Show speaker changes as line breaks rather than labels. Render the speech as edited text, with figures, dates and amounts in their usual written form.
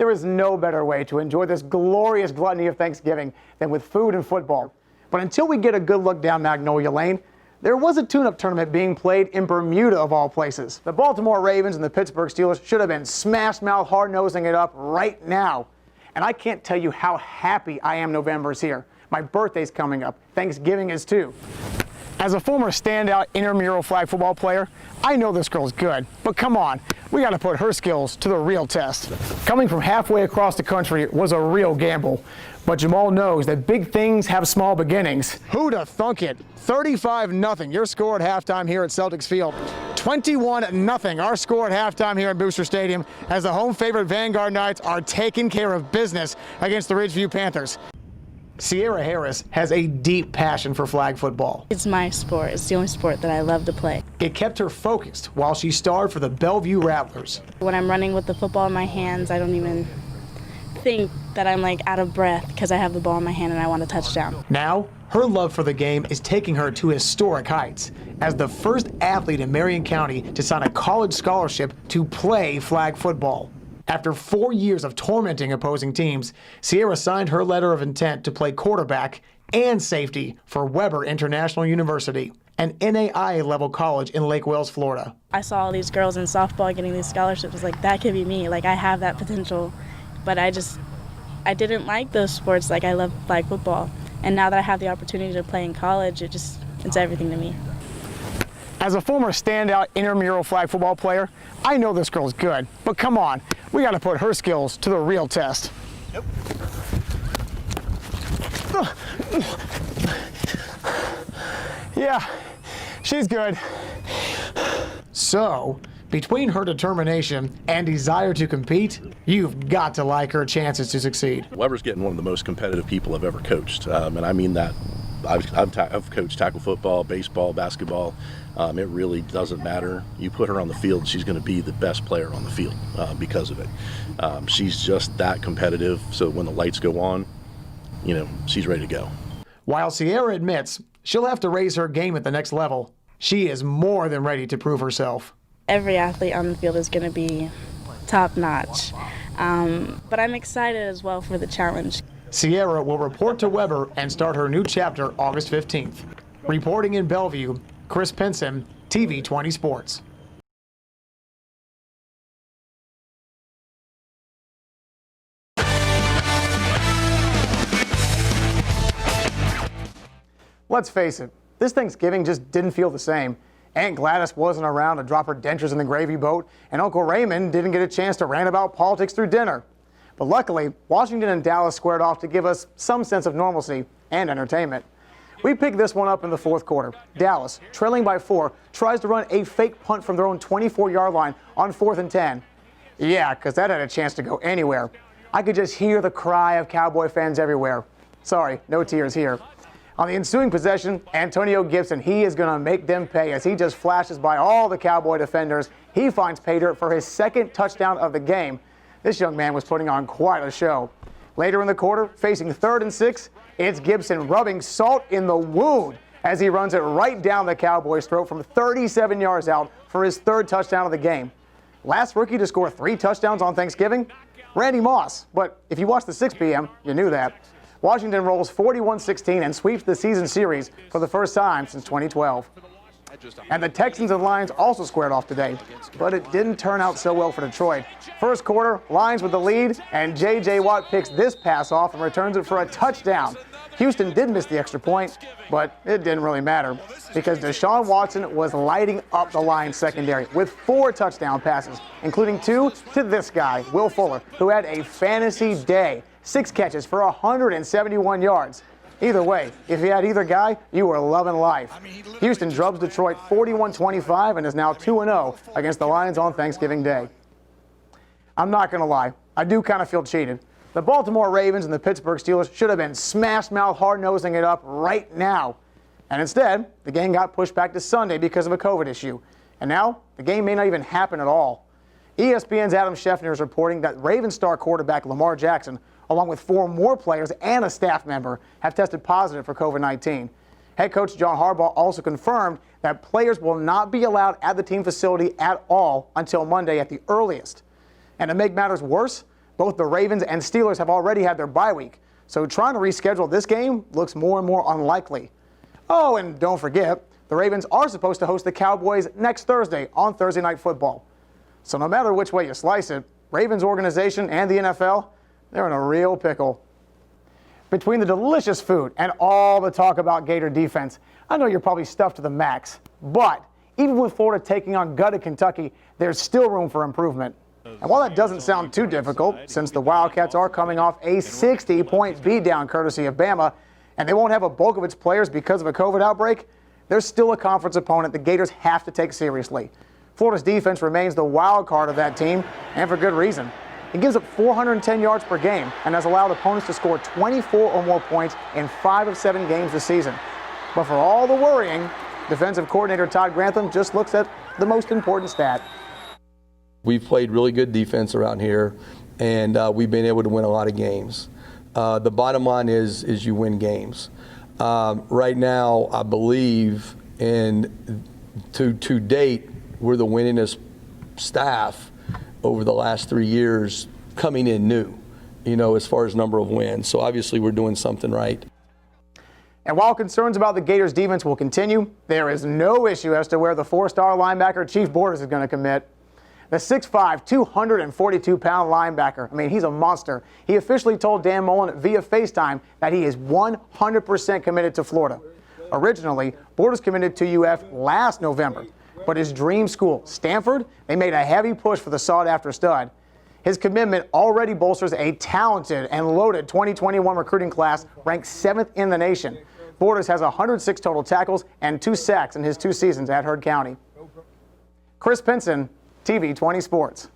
There is no better way to enjoy this glorious gluttony of Thanksgiving than with food and football. But until we get a good look down Magnolia Lane, there was a tune-up tournament being played in Bermuda of all places. The Baltimore Ravens and the Pittsburgh Steelers should have been smash-mouth hard-nosing it up right now. And I can't tell you how happy I am November's here. My birthday's coming up. Thanksgiving is too. As a former standout intramural flag football player, I know this girl's good, but come on, we got to put her skills to the real test. Coming from halfway across the country was a real gamble, but Jamal knows that big things have small beginnings. Who'da thunk it? 35-0 your score at halftime here at Celtics Field. 21-0 our score at halftime here at Booster Stadium as the home favorite Vanguard Knights are taking care of business against the Ridgeview Panthers. Sierra Harris has a deep passion for flag football.
It's my sport. It's the only sport that I love to play.
It kept her focused while she starred for the Bellevue Rattlers.
When I'm running with the football in my hands, I don't even think that I'm like out of breath because I have the ball in my hand and I want a touchdown.
Now, her love for the game is taking her to historic heights as the first athlete in Marion County to sign a college scholarship to play flag football. After 4 years of tormenting opposing teams, Sierra signed her letter of intent to play quarterback and safety for Weber International University, an NAIA-level college in Lake Wales, Florida.
I saw all these girls in softball getting these scholarships. I was like, that could be me. Like, I have that potential. But I didn't like those sports. Like, I love flag football. And now that I have the opportunity to play in college, it's everything to me.
As a former standout intramural flag football player, I know this girl's good, but come on, we got to put her skills to the real test. Yep. Yeah, she's good. So, between her determination and desire to compete, you've got to like her chances to succeed.
Weber's getting one of the most competitive people I've ever coached, and I mean that. I've coached tackle football, baseball, basketball. It really doesn't matter. You put her on the field, she's going to be the best player on the field because of it. She's just that competitive, so when the lights go on, you know, she's ready to go. While Sierra admits she'll have to raise her game at the next level, she is more than ready to prove herself.
Every athlete on the field is going to be top-notch, but I'm excited as well for the challenge.
Sierra will report to Weber and start her new chapter August 15th. Reporting in Bellevue, Chris Pinson, TV20 Sports. Let's face it, this Thanksgiving just didn't feel the same. Aunt Gladys wasn't around to drop her dentures in the gravy boat, and Uncle Raymond didn't get a chance to rant about politics through dinner. But luckily, Washington and Dallas squared off to give us some sense of normalcy and entertainment. We picked this one up in the fourth quarter. Dallas, trailing by 4, tries to run a fake punt from their own 24-yard line on 4th and 10. Yeah, because that had a chance to go anywhere. I could just hear the cry of Cowboy fans everywhere. Sorry, no tears here. On the ensuing possession, Antonio Gibson, he is going to make them pay as he just flashes by all the Cowboy defenders. He finds pay dirt for his second touchdown of the game. This young man was putting on quite a show. Later in the quarter, facing 3rd and 6, it's Gibson rubbing salt in the wound as he runs it right down the Cowboys' throat from 37 yards out for his 3rd touchdown of the game. Last rookie to score 3 touchdowns on Thanksgiving? Randy Moss, but if you watched the 6 p.m., you knew that. Washington rolls 41-16 and sweeps the season series for the first time since 2012. And the Texans and Lions also squared off today, but it didn't turn out so well for Detroit. First quarter, Lions with the lead, and J.J. Watt picks this pass off and returns it for a touchdown. Houston did miss the extra point, but it didn't really matter because Deshaun Watson was lighting up the Lions secondary with 4 touchdown passes, including 2 to this guy, Will Fuller, who had a fantasy day. 6 catches for 171 yards. Either way, if you had either guy, you were loving life. Houston drubs Detroit 41-25 and is now 2-0 against the Lions on Thanksgiving Day. I'm not going to lie, I do kind of feel cheated. The Baltimore Ravens and the Pittsburgh Steelers should have been smash-mouth hard-nosing it up right now. And instead, the game got pushed back to Sunday because of a COVID issue. And now, the game may not even happen at all. ESPN's Adam Schefter is reporting that Ravens star quarterback Lamar Jackson, along with 4 more players and a staff member, have tested positive for COVID-19. Head coach John Harbaugh also confirmed that players will not be allowed at the team facility at all until Monday at the earliest. And to make matters worse, Both the Ravens and Steelers have already had their bye week, so trying to reschedule this game looks more and more unlikely. Oh, and don't forget, the Ravens are supposed to host the Cowboys next Thursday on Thursday Night Football. So no matter which way you slice it, Ravens organization and the NFL, they're in a real pickle. Between the delicious food and all the talk about Gator defense, I know you're probably stuffed to the max, but even with Florida taking on gutted Kentucky, there's still room for improvement. And while that doesn't sound too difficult, since the Wildcats are coming off a 60-point beatdown courtesy of Bama, and they won't have a bulk of its players because of a COVID outbreak, there's still a conference opponent the Gators have to take seriously. Florida's defense remains the wild card of that team, and for good reason. It gives up 410 yards per game and has allowed opponents to score 24 or more points in 5 of 7 games this season. But for all the worrying, defensive coordinator Todd Grantham just looks at the most important stat.
We've played really good defense around here, and we've been able to win a lot of games. The bottom line is you win games. Right now, I believe, and to date, we're the winningest staff over the last 3 years coming in new, as far as number of wins. So obviously we're doing something right.
And while concerns about the Gators defense will continue, there is no issue as to where the 4-star linebacker Chief Borders is going to commit. The 6'5", 242-pound linebacker, he's a monster. He officially told Dan Mullen via FaceTime that he is 100% committed to Florida. Originally, Borders committed to UF last November, but his dream school, Stanford, they made a heavy push for the sought-after stud. His commitment already bolsters a talented and loaded 2021 recruiting class ranked 7th in the nation. Borders has 106 total tackles and 2 sacks in his 2 seasons at Heard County. Chris Pinson, TV20 Sports.